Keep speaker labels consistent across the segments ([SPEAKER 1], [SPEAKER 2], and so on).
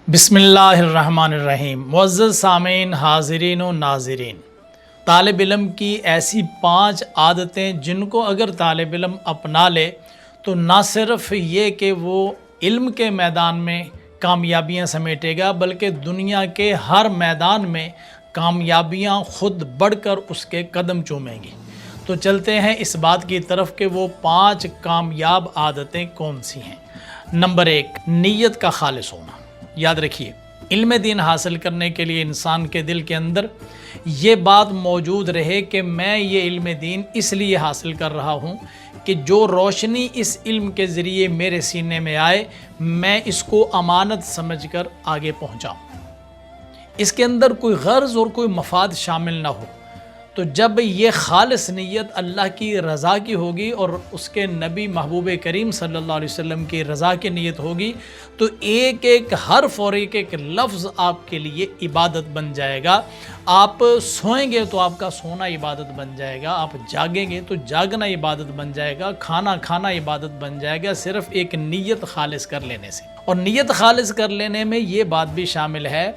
[SPEAKER 1] بسم اللہ الرحمن الرحیم۔ معزز سامعین، حاضرین و ناظرین، طالب علم کی ایسی 5 عادتیں جن کو اگر طالب علم اپنا لے تو نہ صرف یہ کہ وہ علم کے میدان میں کامیابیاں سمیٹے گا بلکہ دنیا کے ہر میدان میں کامیابیاں خود بڑھ کر اس کے قدم چومیں گی۔ تو چلتے ہیں اس بات کی طرف کہ وہ 5 کامیاب عادتیں کون سی ہیں۔ نمبر 1، نیت کا خالص ہونا۔ یاد رکھیے، علم دین حاصل کرنے کے لیے انسان کے دل کے اندر یہ بات موجود رہے کہ میں یہ علم دین اس لیے حاصل کر رہا ہوں کہ جو روشنی اس علم کے ذریعے میرے سینے میں آئے میں اس کو امانت سمجھ کر آگے پہنچاؤں، اس کے اندر کوئی غرض اور کوئی مفاد شامل نہ ہو۔ تو جب یہ خالص نیت اللہ کی رضا کی ہوگی اور اس کے نبی محبوب کریم صلی اللہ علیہ وسلم کی رضا کی نیت ہوگی تو ایک ایک حرف اور ایک ایک لفظ آپ کے لیے عبادت بن جائے گا۔ آپ سوئیں گے تو آپ کا سونا عبادت بن جائے گا، آپ جاگیں گے تو جاگنا عبادت بن جائے گا، کھانا کھانا عبادت بن جائے گا، صرف ایک نیت خالص کر لینے سے۔ اور نیت خالص کر لینے میں یہ بات بھی شامل ہے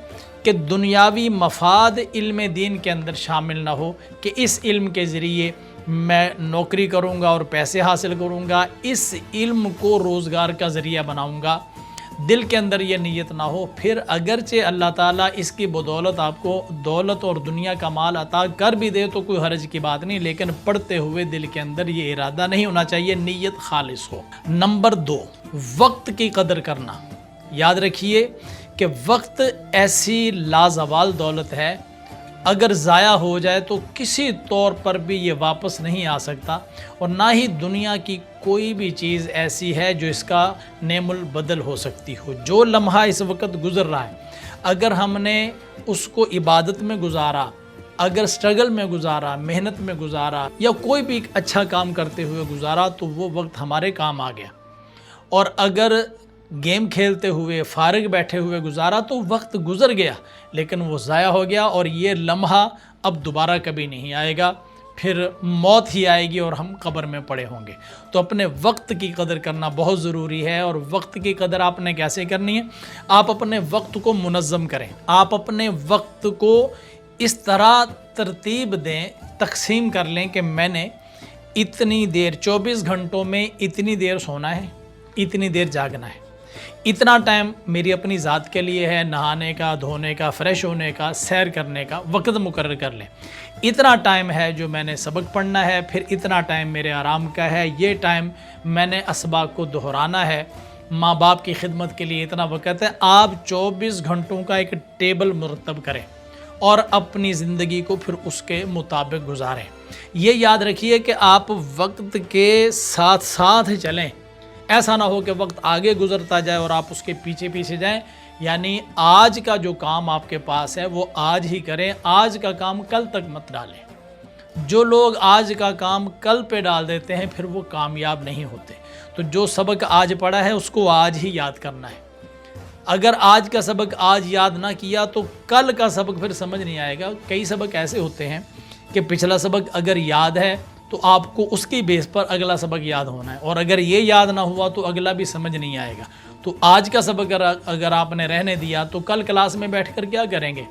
[SPEAKER 1] کہ دنیاوی مفاد علم دین کے اندر شامل نہ ہو کہ اس علم کے ذریعے میں نوکری کروں گا اور پیسے حاصل کروں گا، اس علم کو روزگار کا ذریعہ بناؤں گا، دل کے اندر یہ نیت نہ ہو۔ پھر اگرچہ اللہ تعالیٰ اس کی بدولت آپ کو دولت اور دنیا کا مال عطا کر بھی دے تو کوئی حرج کی بات نہیں، لیکن پڑھتے ہوئے دل کے اندر یہ ارادہ نہیں ہونا چاہیے، نیت خالص ہو۔ نمبر 2، وقت کی قدر کرنا۔ یاد رکھیے کہ وقت ایسی لازوال دولت ہے، اگر ضائع ہو جائے تو کسی طور پر بھی یہ واپس نہیں آ سکتا، اور نہ ہی دنیا کی کوئی بھی چیز ایسی ہے جو اس کا نعم البدل ہو سکتی ہو۔ جو لمحہ اس وقت گزر رہا ہے اگر ہم نے اس کو عبادت میں گزارا، اگر سٹرگل میں گزارا، محنت میں گزارا، یا کوئی بھی اچھا کام کرتے ہوئے گزارا تو وہ وقت ہمارے کام آ گیا، اور اگر گیم کھیلتے ہوئے فارغ بیٹھے ہوئے گزارا تو وقت گزر گیا لیکن وہ ضائع ہو گیا، اور یہ لمحہ اب دوبارہ کبھی نہیں آئے گا، پھر موت ہی آئے گی اور ہم قبر میں پڑے ہوں گے۔ تو اپنے وقت کی قدر کرنا بہت ضروری ہے، اور وقت کی قدر آپ نے کیسے کرنی ہے؟ آپ اپنے وقت کو منظم کریں، آپ اپنے وقت کو اس طرح ترتیب دیں، تقسیم کر لیں کہ میں نے اتنی دیر 24 گھنٹوں میں اتنی دیر سونا ہے، اتنی دیر جاگنا ہے، اتنا ٹائم میری اپنی ذات کے لیے ہے، نہانے کا، دھونے کا، فریش ہونے کا، سیر کرنے کا وقت مقرر کر لیں، اتنا ٹائم ہے جو میں نے سبق پڑھنا ہے، پھر اتنا ٹائم میرے آرام کا ہے، یہ ٹائم میں نے اسباق کو دہرانا ہے، ماں باپ کی خدمت کے لیے اتنا وقت ہے۔ آپ 24 گھنٹوں کا ایک ٹیبل مرتب کریں اور اپنی زندگی کو پھر اس کے مطابق گزاریں۔ یہ یاد رکھیے کہ آپ وقت کے ساتھ ساتھ چلیں، ایسا نہ ہو کہ وقت آگے گزرتا جائے اور آپ اس کے پیچھے پیچھے جائیں، یعنی آج کا جو کام آپ کے پاس ہے وہ آج ہی کریں، آج کا کام کل تک مت ڈالیں۔ جو لوگ آج کا کام کل پہ ڈال دیتے ہیں پھر وہ کامیاب نہیں ہوتے۔ تو جو سبق آج پڑھا ہے اس کو آج ہی یاد کرنا ہے، اگر آج کا سبق آج یاد نہ کیا تو کل کا سبق پھر سمجھ نہیں آئے گا۔ کئی سبق ایسے ہوتے ہیں کہ پچھلا سبق اگر یاد ہے تو آپ کو اس کی بیس پر اگلا سبق یاد ہونا ہے، اور اگر یہ یاد نہ ہوا تو اگلا بھی سمجھ نہیں آئے گا۔ تو آج کا سبق اگر آپ نے رہنے دیا تو کل کلاس میں بیٹھ کر کیا کریں گے؟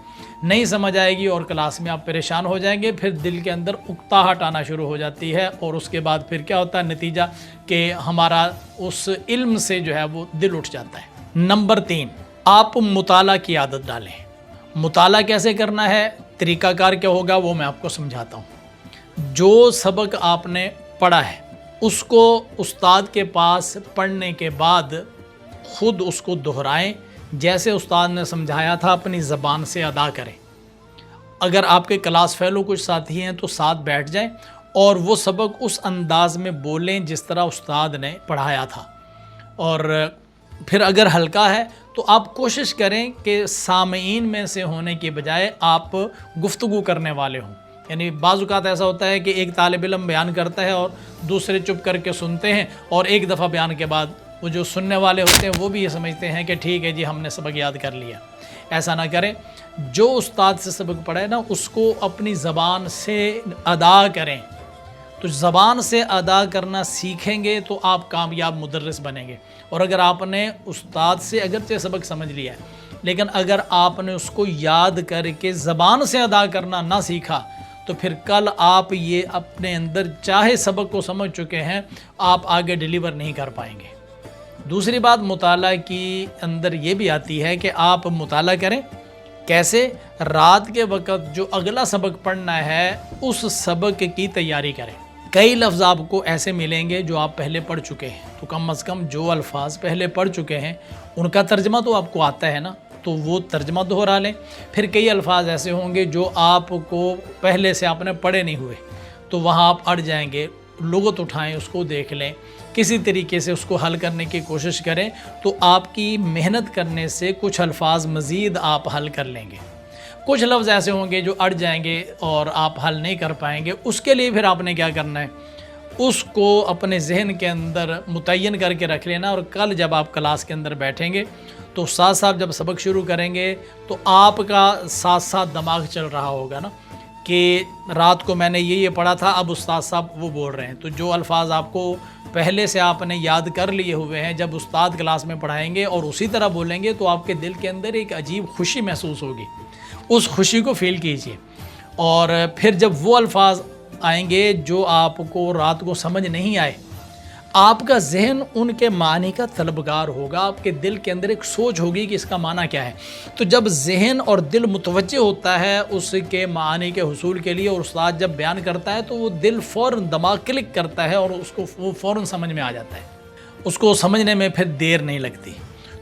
[SPEAKER 1] نہیں سمجھ آئے گی اور کلاس میں آپ پریشان ہو جائیں گے، پھر دل کے اندر اکتاہٹ آنا شروع ہو جاتی ہے، اور اس کے بعد پھر کیا ہوتا ہے نتیجہ کہ ہمارا اس علم سے جو ہے وہ دل اٹھ جاتا ہے۔ نمبر 3، آپ مطالعہ کی عادت ڈالیں۔ مطالعہ کیسے کرنا ہے، طریقہ کار کیا ہوگا وہ میں آپ کو سمجھاتا ہوں۔ جو سبق آپ نے پڑھا ہے اس کو استاد کے پاس پڑھنے کے بعد خود اس کو دہرائیں، جیسے استاد نے سمجھایا تھا اپنی زبان سے ادا کریں۔ اگر آپ کے کلاس فیلو کچھ ساتھی ہیں تو ساتھ بیٹھ جائیں اور وہ سبق اس انداز میں بولیں جس طرح استاد نے پڑھایا تھا، اور پھر اگر ہلکا ہے تو آپ کوشش کریں کہ سامعین میں سے ہونے کے بجائے آپ گفتگو کرنے والے ہوں۔ یعنی بعض اوقات ایسا ہوتا ہے کہ ایک طالب علم بیان کرتا ہے اور دوسرے چپ کر کے سنتے ہیں، اور ایک دفعہ بیان کے بعد وہ جو سننے والے ہوتے ہیں وہ بھی یہ سمجھتے ہیں کہ ٹھیک ہے جی ہم نے سبق یاد کر لیا۔ ایسا نہ کریں، جو استاد سے سبق پڑھے نا اس کو اپنی زبان سے ادا کریں۔ تو زبان سے ادا کرنا سیکھیں گے تو آپ کامیاب مدرس بنیں گے، اور اگر آپ نے استاد سے اگرچہ سبق سمجھ لیا ہے لیکن اگر آپ نے اس کو یاد کر کے زبان سے ادا کرنا نہ سیکھا تو پھر کل آپ یہ اپنے اندر چاہے سبق کو سمجھ چکے ہیں، آپ آگے ڈیلیور نہیں کر پائیں گے۔ دوسری بات مطالعہ کی اندر یہ بھی آتی ہے کہ آپ مطالعہ کریں کیسے؟ رات کے وقت جو اگلا سبق پڑھنا ہے اس سبق کی تیاری کریں۔ کئی لفظ آپ کو ایسے ملیں گے جو آپ پہلے پڑھ چکے ہیں، تو کم از کم جو الفاظ پہلے پڑھ چکے ہیں ان کا ترجمہ تو آپ کو آتا ہے نا، تو وہ ترجمہ دہرا لیں۔ پھر کئی الفاظ ایسے ہوں گے جو آپ کو پہلے سے آپ نے پڑھے نہیں ہوئے، تو وہاں آپ اڑ جائیں گے، لغت اٹھائیں، اس کو دیکھ لیں، کسی طریقے سے اس کو حل کرنے کی کوشش کریں، تو آپ کی محنت کرنے سے کچھ الفاظ مزید آپ حل کر لیں گے۔ کچھ لفظ ایسے ہوں گے جو اڑ جائیں گے اور آپ حل نہیں کر پائیں گے، اس کے لیے پھر آپ نے کیا کرنا ہے، اس کو اپنے ذہن کے اندر متعین کر کے رکھ لینا، اور کل جب آپ کلاس کے اندر بیٹھیں گے تو ساتھ ساتھ جب سبق شروع کریں گے تو آپ کا ساتھ ساتھ دماغ چل رہا ہوگا نا کہ رات کو میں نے یہ پڑھا تھا، اب استاد صاحب وہ بول رہے ہیں، تو جو الفاظ آپ کو پہلے سے آپ نے یاد کر لیے ہوئے ہیں، جب استاد کلاس میں پڑھائیں گے اور اسی طرح بولیں گے تو آپ کے دل کے اندر ایک عجیب خوشی محسوس ہوگی، اس خوشی کو فیل کیجئے۔ اور پھر جب وہ الفاظ آئیں گے جو آپ کو رات کو سمجھ نہیں آئے، آپ کا ذہن ان کے معنی کا طلبگار ہوگا، آپ کے دل کے اندر ایک سوچ ہوگی کہ اس کا معنی کیا ہے، تو جب ذہن اور دل متوجہ ہوتا ہے اس کے معنی کے حصول کے لیے اور استاد جب بیان کرتا ہے تو وہ دل فوراً دماغ کلک کرتا ہے اور اس کو وہ فوراً سمجھ میں آ جاتا ہے، اس کو سمجھنے میں پھر دیر نہیں لگتی۔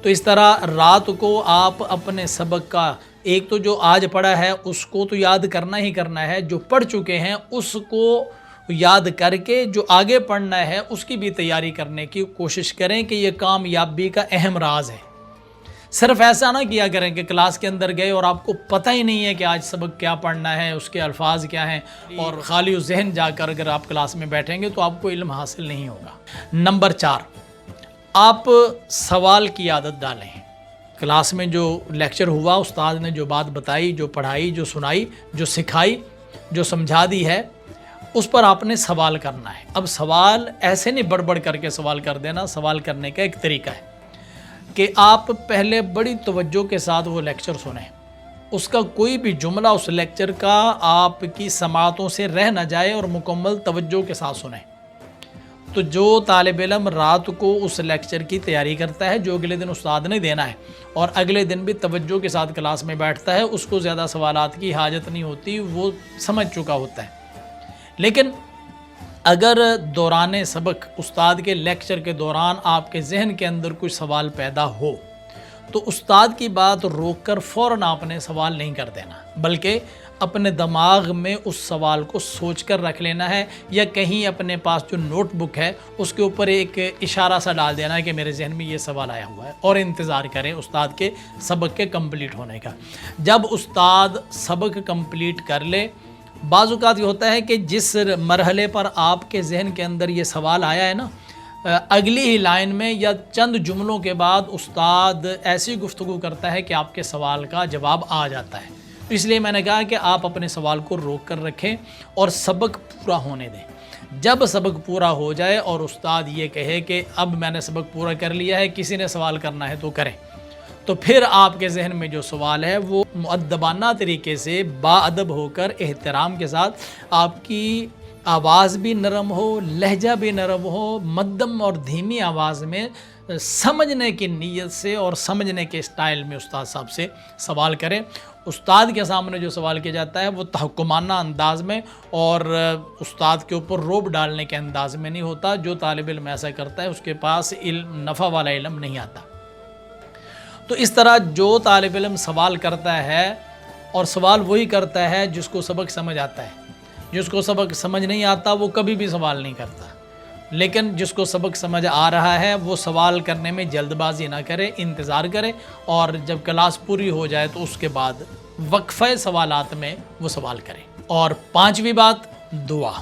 [SPEAKER 1] تو اس طرح رات کو آپ اپنے سبق کا ایک تو جو آج پڑھا ہے اس کو تو یاد کرنا ہی کرنا ہے، جو پڑھ چکے ہیں اس کو یاد کر کے جو آگے پڑھنا ہے اس کی بھی تیاری کرنے کی کوشش کریں کہ یہ کامیابی کا اہم راز ہے۔ صرف ایسا نہ کیا کریں کہ کلاس کے اندر گئے اور آپ کو پتہ ہی نہیں ہے کہ آج سبق کیا پڑھنا ہے، اس کے الفاظ کیا ہیں، اور خالی ذہن جا کر اگر آپ کلاس میں بیٹھیں گے تو آپ کو علم حاصل نہیں ہوگا۔ نمبر 4، آپ سوال کی عادت ڈالیں۔ کلاس میں جو لیکچر ہوا، استاد نے جو بات بتائی، جو پڑھائی، جو سنائی، جو سکھائی، جو سمجھا دی ہے، اس پر آپ نے سوال کرنا ہے۔ اب سوال ایسے نہیں بڑھ کر کے سوال کر دینا، سوال کرنے کا ایک طریقہ ہے کہ آپ پہلے بڑی توجہ کے ساتھ وہ لیکچر سنیں، اس کا کوئی بھی جملہ اس لیکچر کا آپ کی سماعتوں سے رہ نہ جائے اور مکمل توجہ کے ساتھ سنیں۔ تو جو طالب علم رات کو اس لیکچر کی تیاری کرتا ہے جو اگلے دن استاد نے دینا ہے اور اگلے دن بھی توجہ کے ساتھ کلاس میں بیٹھتا ہے، اس کو زیادہ سوالات کی حاجت نہیں ہوتی، وہ سمجھ چکا ہوتا ہے۔ لیکن اگر دوران سبق استاد کے لیکچر کے دوران آپ کے ذہن کے اندر کوئی سوال پیدا ہو تو استاد کی بات روک کر فوراً آپ نے سوال نہیں کر دینا، بلکہ اپنے دماغ میں اس سوال کو سوچ کر رکھ لینا ہے، یا کہیں اپنے پاس جو نوٹ بک ہے اس کے اوپر ایک اشارہ سا ڈال دینا ہے کہ میرے ذہن میں یہ سوال آیا ہوا ہے، اور انتظار کریں استاد کے سبق کے کمپلیٹ ہونے کا۔ جب استاد سبق کمپلیٹ کر لے، بعض اوقات یہ ہوتا ہے کہ جس مرحلے پر آپ کے ذہن کے اندر یہ سوال آیا ہے نا، اگلی ہی لائن میں یا چند جملوں کے بعد استاد ایسی گفتگو کرتا ہے کہ آپ کے سوال کا جواب آ جاتا ہے۔ اس لیے میں نے کہا کہ آپ اپنے سوال کو روک کر رکھیں اور سبق پورا ہونے دیں۔ جب سبق پورا ہو جائے اور استاد یہ کہے کہ اب میں نے سبق پورا کر لیا ہے، کسی نے سوال کرنا ہے تو کریں، تو پھر آپ کے ذہن میں جو سوال ہے وہ مؤدبانہ طریقے سے با ادب ہو کر احترام کے ساتھ، آپ کی آواز بھی نرم ہو، لہجہ بھی نرم ہو، مدھم اور دھیمی آواز میں سمجھنے کی نیت سے اور سمجھنے کے اسٹائل میں استاد صاحب سے سوال کریں۔ استاد کے سامنے جو سوال کیا جاتا ہے وہ تحکمانہ انداز میں اور استاد کے اوپر روب ڈالنے کے انداز میں نہیں ہوتا۔ جو طالب علم ایسا کرتا ہے اس کے پاس نفع والا علم نہیں آتا۔ تو اس طرح جو طالب علم سوال کرتا ہے، اور سوال وہی کرتا ہے جس کو سبق سمجھ آتا ہے، جس کو سبق سمجھ نہیں آتا وہ کبھی بھی سوال نہیں کرتا، لیکن جس کو سبق سمجھ آ رہا ہے وہ سوال کرنے میں جلد بازی نہ کرے، انتظار کرے، اور جب کلاس پوری ہو جائے تو اس کے بعد وقفہ سوالات میں وہ سوال کرے۔ اور 5ویں بات، دعا۔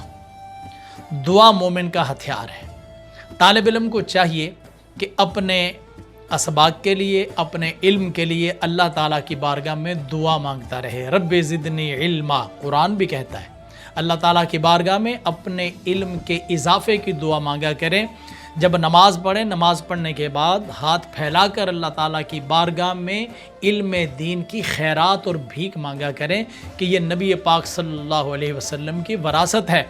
[SPEAKER 1] دعا مومن کا ہتھیار ہے۔ طالب علم کو چاہیے کہ اپنے اسباق کے لیے، اپنے علم کے لیے اللہ تعالیٰ کی بارگاہ میں دعا مانگتا رہے۔ رب زدنی علما، قرآن بھی کہتا ہے۔ اللہ تعالیٰ کی بارگاہ میں اپنے علم کے اضافے کی دعا مانگا کریں، جب نماز پڑھیں، نماز پڑھنے کے بعد ہاتھ پھیلا کر اللہ تعالیٰ کی بارگاہ میں علم دین کی خیرات اور بھیک مانگا کریں کہ یہ نبی پاک صلی اللہ علیہ وسلم کی وراثت ہے۔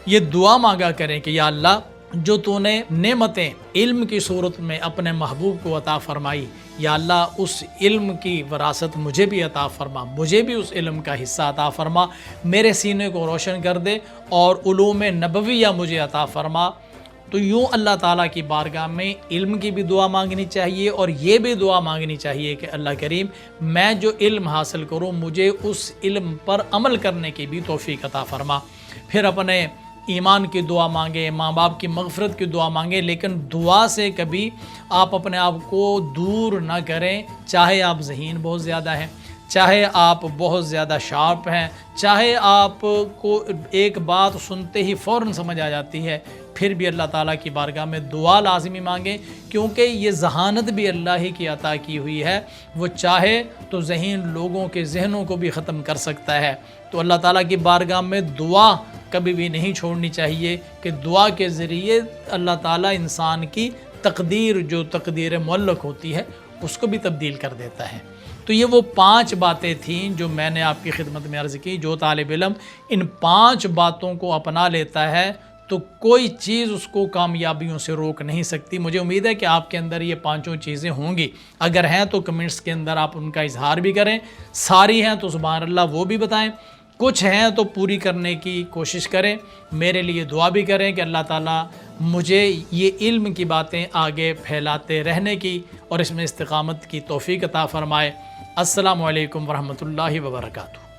[SPEAKER 1] یہ دعا مانگا کریں کہ یا اللہ جو تو نے نعمتیں علم کی صورت میں اپنے محبوب کو عطا فرمائی، یا اللہ اس علم کی وراثت مجھے بھی عطا فرما، مجھے بھی اس علم کا حصہ عطا فرما، میرے سینے کو روشن کر دے اور علوم نبویہ مجھے عطا فرما۔ تو یوں اللہ تعالیٰ کی بارگاہ میں علم کی بھی دعا مانگنی چاہیے، اور یہ بھی دعا مانگنی چاہیے کہ اللہ کریم میں جو علم حاصل کروں مجھے اس علم پر عمل کرنے کی بھی توفیق عطا فرما۔ پھر اپنے ایمان کی دعا مانگیں، ماں باپ کی مغفرت کی دعا مانگیں، لیکن دعا سے کبھی آپ اپنے آپ کو دور نہ کریں، چاہے آپ ذہین بہت زیادہ ہیں، چاہے آپ بہت زیادہ شارپ ہیں، چاہے آپ کو ایک بات سنتے ہی فوراً سمجھ آ جاتی ہے، پھر بھی اللہ تعالیٰ کی بارگاہ میں دعا لازمی مانگیں، کیونکہ یہ ذہانت بھی اللہ ہی کی عطا کی ہوئی ہے، وہ چاہے تو ذہین لوگوں کے ذہنوں کو بھی ختم کر سکتا ہے۔ تو اللہ تعالیٰ کی بارگاہ میں دعا کبھی بھی نہیں چھوڑنی چاہیے کہ دعا کے ذریعے اللہ تعالیٰ انسان کی تقدیر، جو تقدیر معلق ہوتی ہے، اس کو بھی تبدیل کر دیتا ہے۔ تو یہ وہ 5 باتیں تھیں جو میں نے آپ کی خدمت میں عرض کی۔ جو طالب علم ان 5 باتوں کو اپنا لیتا ہے تو کوئی چیز اس کو کامیابیوں سے روک نہیں سکتی۔ مجھے امید ہے کہ آپ کے اندر یہ 5 چیزیں ہوں گی، اگر ہیں تو کمنٹس کے اندر آپ ان کا اظہار بھی کریں، ساری ہیں تو سبحان اللہ وہ بھی بتائیں، کچھ ہیں تو پوری کرنے کی کوشش کریں۔ میرے لیے دعا بھی کریں کہ اللہ تعالیٰ مجھے یہ علم کی باتیں آگے پھیلاتے رہنے کی اور اس میں استقامت کی توفیق عطا فرمائے۔ السلام علیکم ورحمۃ اللہ وبرکاتہ۔